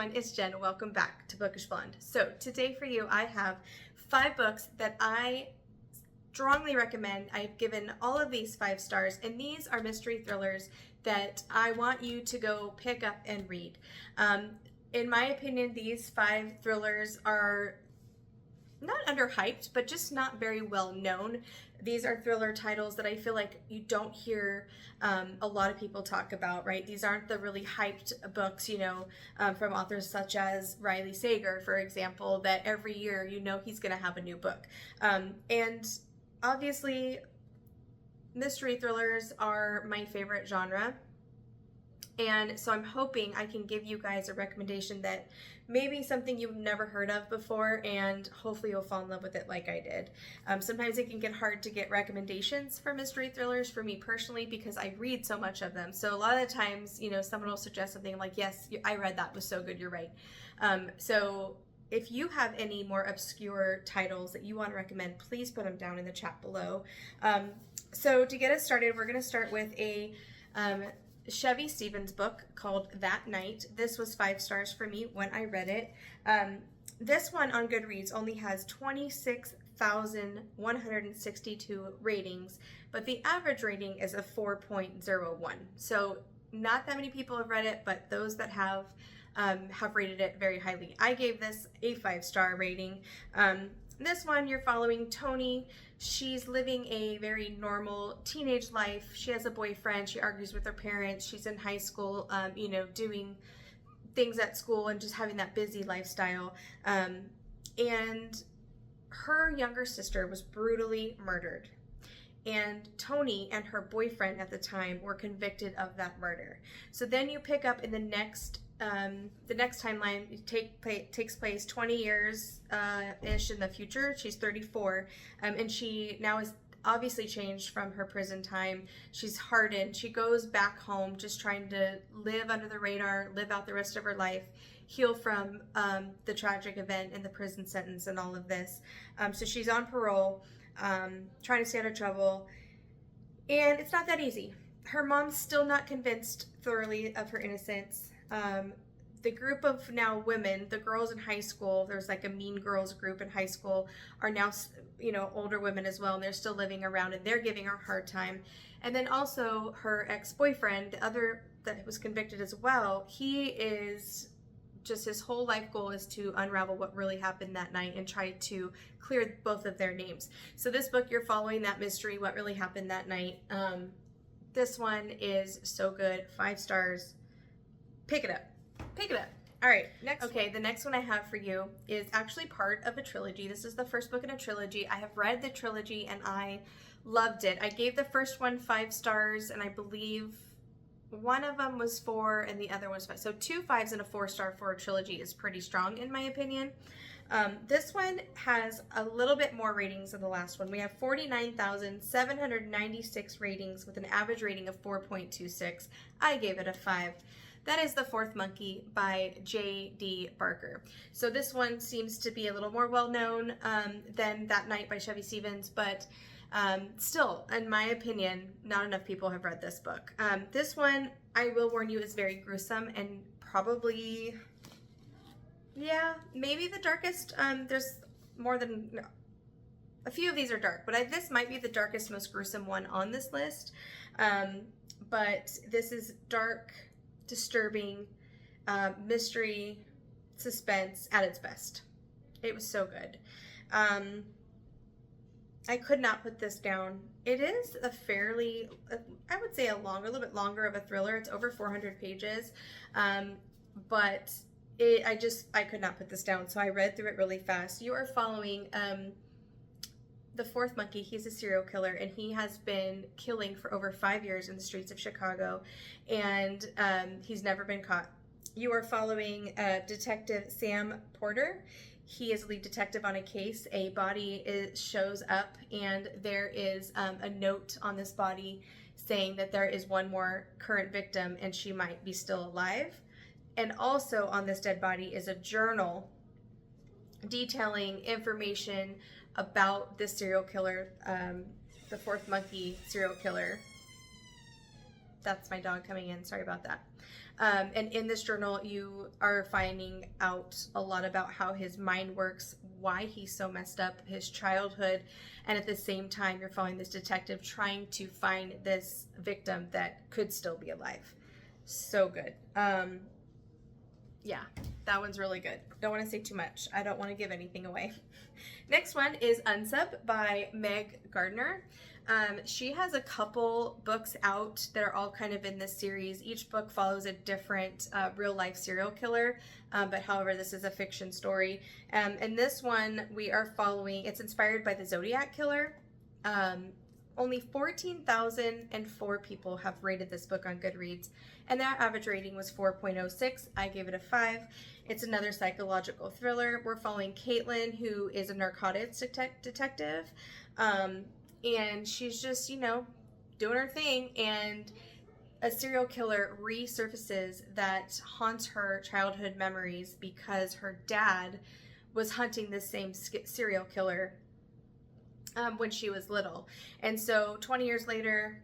everyone, it's Jen. Welcome back to Bookish Blonde. So today for you, I have 5 books that I strongly recommend. I've given all of these 5 stars, and these are mystery thrillers that I want you to go pick up and read. In my opinion, these 5 thrillers are not underhyped, but just not very well known. These are thriller titles that I feel like you don't hear a lot of people talk about, right? These aren't the really hyped books, from authors such as Riley Sager, for example, that every year he's going to have a new book. And obviously, mystery thrillers are my favorite genre. And so I'm hoping I can give you guys a recommendation that maybe something you've never heard of before, and hopefully you'll fall in love with it like I did. Sometimes it can get hard to get recommendations for mystery thrillers for me personally because I read so much of them. So a lot of the times, someone will suggest something like, yes, I read that, it was so good, you're right. So if you have any more obscure titles that you want to recommend, please put them down in the chat below. So to get us started, we're going to start with a Chevy Stevens book called That Night. This was 5 stars for me when I read it. This one on Goodreads only has 26,162 ratings, but the average rating is a 4.01. So not that many people have read it, but those that have rated it very highly. I gave this a 5-star rating. This one, you're following Tony. She's living a very normal teenage life. She has a boyfriend. She argues with her parents. She's in high school, doing things at school and just having that busy lifestyle. And her younger sister was brutally murdered. And Tony and her boyfriend at the time were convicted of that murder. So then you pick up in the next timeline takes place 20 years ish in the future. She's 34, and she now is obviously changed from her prison time. She's hardened. She goes back home just trying to live under the radar, live out the rest of her life, heal from the tragic event and the prison sentence and all of this. So she's on parole, trying to stay out of trouble, and it's not that easy. Her mom's still not convinced thoroughly of her innocence. The group of now women, the girls in high school, there's like a Mean Girls group in high school, are now, older women as well, and they're still living around, and they're giving her a hard time. And then also her ex-boyfriend, the other that was convicted as well, he is just, his whole life goal is to unravel what really happened that night and try to clear both of their names. So this book, you're following that mystery, what really happened that night. This one is so good, 5 stars. Pick it up. All right, next. Okay, the next one I have for you is actually part of a trilogy. This is the first book in a trilogy. I have read the trilogy and I loved it. I gave the first one 5 stars, and I believe one of them was 4 and the other was 5. So 2 5s and a 4-star for a trilogy is pretty strong in my opinion. This one has a little bit more ratings than the last one. We have 49,796 ratings with an average rating of 4.26. I gave it a 5. That is The Fourth Monkey by J.D. Barker. So this one seems to be a little more well-known than That Night by Chevy Stevens, but still, in my opinion, not enough people have read this book. This one, I will warn you, is very gruesome and probably, maybe the darkest. There's more than, a few of these are dark, but this might be the darkest, most gruesome one on this list. But this is dark, disturbing, mystery, suspense at its best. It was so good. I could not put this down. It is a fairly, I would say a little bit longer of a thriller. It's over 400 pages, but I could not put this down, so I read through it really fast. You are following the fourth monkey. He's a serial killer, and he has been killing for over 5 years in the streets of Chicago, and he's never been caught. You are following Detective Sam Porter. He is a lead detective on a case. A body shows up, and there is a note on this body saying that there is one more current victim and she might be still alive. And also on this dead body is a journal detailing information about this serial killer, the fourth monkey serial killer. That's my dog coming in. Sorry about that. And in this journal, you are finding out a lot about how his mind works, why he's so messed up, his childhood, and at the same time, you're following this detective trying to find this victim that could still be alive. So good. Yeah, that one's really good. Don't want to say too much. I don't want to give anything away. Next one is Unsub by Meg Gardiner. She has a couple books out that are all kind of in this series. Each book follows a different real life serial killer, but however, this is a fiction story. And this one we are following, it's inspired by the Zodiac Killer. Only 14,004 people have rated this book on Goodreads, and that average rating was 4.06. I gave it a 5. It's another psychological thriller. We're following Caitlin, who is a narcotics detective, and she's just, you know, doing her thing, and a serial killer resurfaces that haunts her childhood memories because her dad was hunting this same serial killer when she was little. And so 20 years later,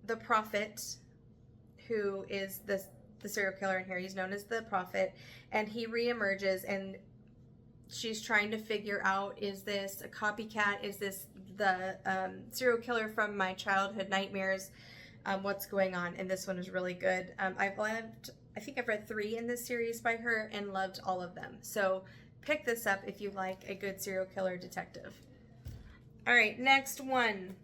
the prophet, who is the serial killer in here, he's known as the prophet, and he reemerges, and she's trying to figure out, is this a copycat? Is this the serial killer from my childhood nightmares? What's going on? And this one is really good. I think I've read 3 in this series by her and loved all of them. So pick this up if you like a good serial killer detective. All right, next one.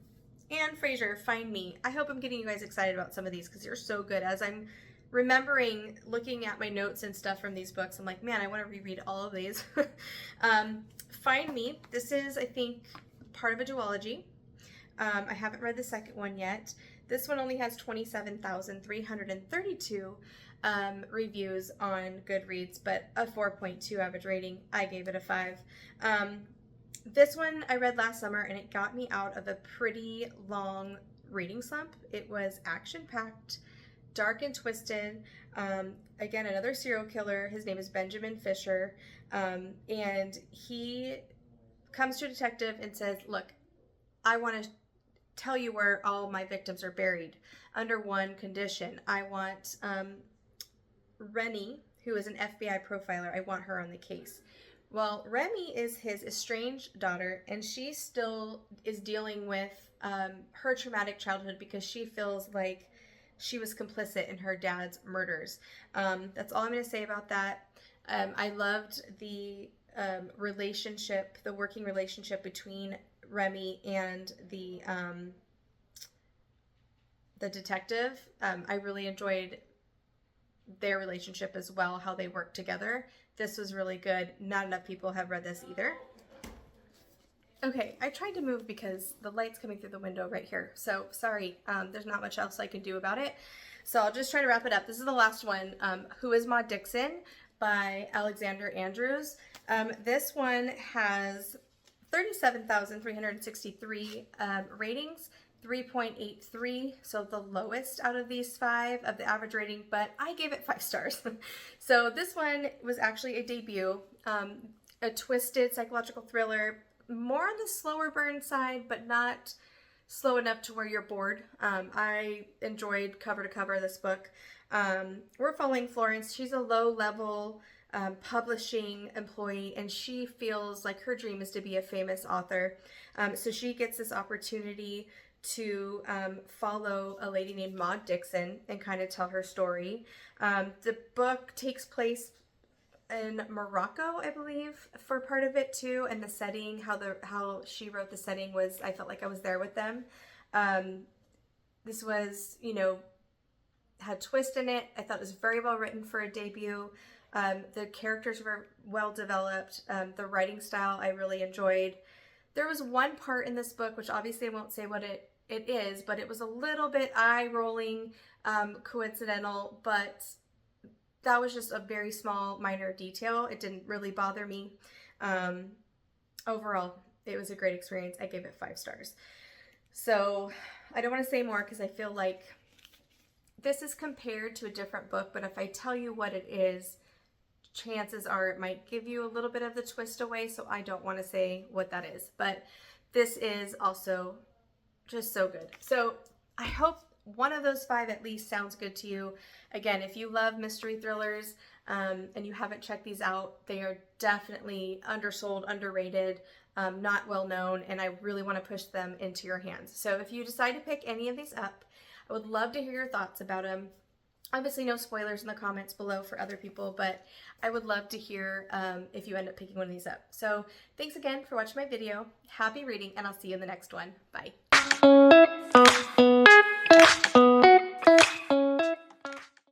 And Frasier, Find Me. I hope I'm getting you guys excited about some of these because they're so good. As I'm remembering looking at my notes and stuff from these books, I'm like, man, I want to reread all of these. Find Me. This is, I think, part of a duology. I haven't read the second one yet. This one only has 27,332 reviews on Goodreads, but a 4.2 average rating. I gave it a 5. This one I read last summer, and it got me out of a pretty long reading slump. It was action-packed, dark and twisted. Again, another serial killer. His name is Benjamin Fisher, and he comes to a detective and says, look, I want to tell you where all my victims are buried under one condition. I want Remy, who is an FBI profiler, I want her on the case. Well, Remy is his estranged daughter, and she still is dealing with her traumatic childhood because she feels like she was complicit in her dad's murders. That's all I'm going to say about that. I loved the relationship, the working relationship between Remy and the detective. I really enjoyed their relationship as well, how they work together. This was really good. Not enough people have read this either. Okay, I tried to move because the light's coming through the window right here. So sorry, there's not much else I can do about it. So I'll just try to wrap it up. This is the last one, Who is Ma Dixon by Alexandra Andrews. This one has 37,363 ratings. 3.83, so the lowest out of these 5 of the average rating, but I gave it 5 stars. So this one was actually a debut, a twisted psychological thriller, more on the slower burn side, but not slow enough to where you're bored. I enjoyed cover to cover this book. We're following Florence. She's a low-level publishing employee, and she feels like her dream is to be a famous author. So she gets this opportunity to follow a lady named Maud Dixon and kind of tell her story. The book takes place in Morocco, I believe, for part of it too, and the setting, how she wrote the setting was, I felt like I was there with them. This was, you know, had twist in it. I thought it was very well written for a debut. The characters were well developed. The writing style I really enjoyed. There was one part in this book, which obviously I won't say what it is, but it was a little bit eye-rolling, coincidental, but that was just a very small, minor detail. It didn't really bother me. Overall, it was a great experience. I gave it 5 stars. So I don't want to say more because I feel like this is compared to a different book, but if I tell you what it is, chances are it might give you a little bit of the twist away, so I don't want to say what that is. But this is also just so good. So I hope one of those 5 at least sounds good to you. Again, if you love mystery thrillers and you haven't checked these out, they are definitely undersold, underrated, not well known, and I really want to push them into your hands. So if you decide to pick any of these up, I would love to hear your thoughts about them. Obviously no spoilers in the comments below for other people, but I would love to hear if you end up picking one of these up. So thanks again for watching my video. Happy reading, and I'll see you in the next one. Bye.